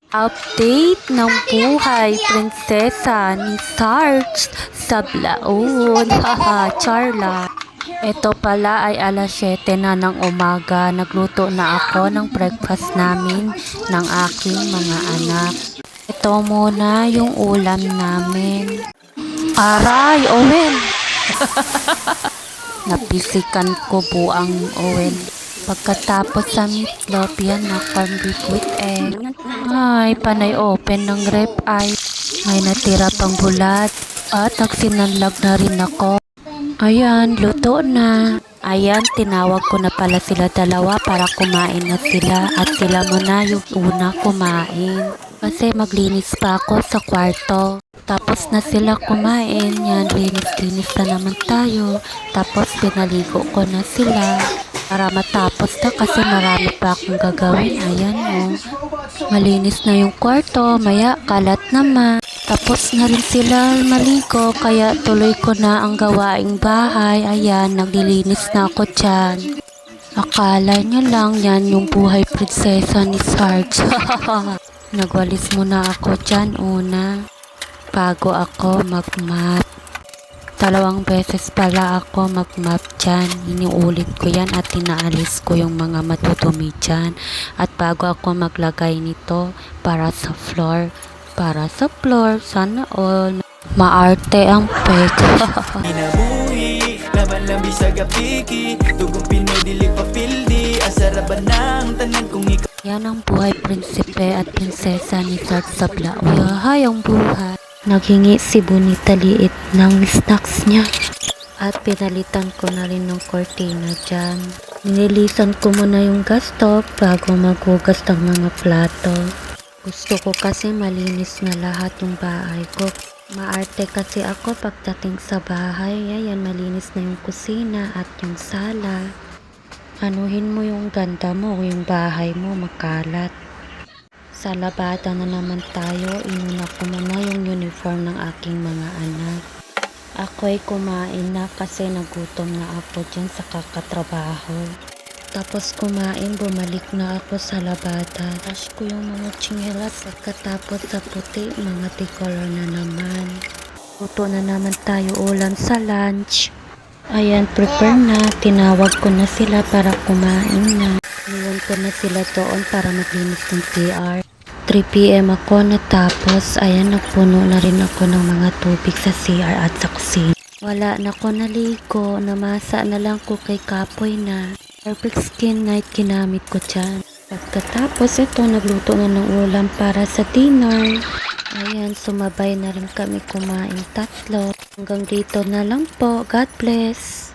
Update ng buhay prinsesa ni Sarge sa Blaon. Haha, Charla. Ito pala ay alas 7 na ng umaga. Nagluto na ako ng breakfast namin ng aking mga anak. Ito muna yung ulam namin. Aray, Owen! Napisikan ko buang Owen. Pagkatapos sa meatloaf, yan na corned beef with egg. Ay, panay open ng rep ay may natira pang bulat at nagsinanlag na rin ako. Ayan, luto na. Ayan, tinawag ko na pala sila dalawa para kumain na sila at sila muna yung una kumain. Kasi maglinis pa ako sa kwarto. Tapos na sila kumain, yan, linis-linis na naman tayo. Tapos pinaligo ko na sila para matapos na kasi marami pa akong gagawin. Ayan o, malinis na yung kwarto, maya kalat naman. Tapos na rin sila maligo, kaya tuloy ko na ang gawaing bahay. Ayan, naglilinis na ako dyan. Akala nyo lang yan yung buhay prinsesa ni Sarge. Nagwalis muna ako dyan una, bago ako mag-map. 2 beses pala ako mag-map dyan. Iniulit ko yan at tinaalis ko yung mga matutumi dyan. At bago ako maglagay nito para sa floor, sana all. Maarte ang peg. Inabuhi, laban lang bisag apiki, tugong Pinoy dili pa pildi, asaraban ng tanan kung ikaw. Yan ang buhay prinsipe at prinsesa ni Sarge sa Blaon. Yahay ang buhay. Naghingi si Bonita liit ng snacks niya. At pinalitan ko na rin ng cortina dyan. Nililisan ko muna yung gas stove bago maghugas ng mga plato. Gusto ko kasi malinis na lahat yung bahay ko. Maarte kasi ako pagdating sa bahay. Ayan, malinis na yung kusina at yung sala. Anuhin mo yung ganda mo, yung bahay mo makalat. Sa labada na naman tayo, inuna ko muna yung uniform ng aking mga anak. Ako'y kumain na kasi nagutom na ako dyan sa kakatrabaho. Tapos kumain, bumalik na ako sa labada. Tash ko yung mga tsinelas pagkatapos sa puti, mga tricolor na naman. Luto na naman tayo ulam sa lunch. Ayan, prepare na. Tinawag ko na sila para kumain na. Niwan ko na sila doon para maglinis ng CR. 3 PM ako natapos. Ayan, nagpuno na rin ako ng mga tubig sa CR at sa kusina. Wala na ko naligo. Namasa na lang ko kay Kapoy na. Perfect skin night ginamit ko dyan. Pagkatapos ito, nagluto na ng ulam para sa dinner. Ayan, sumabay na rin kami kumain 3. Hanggang dito na lang po. God bless.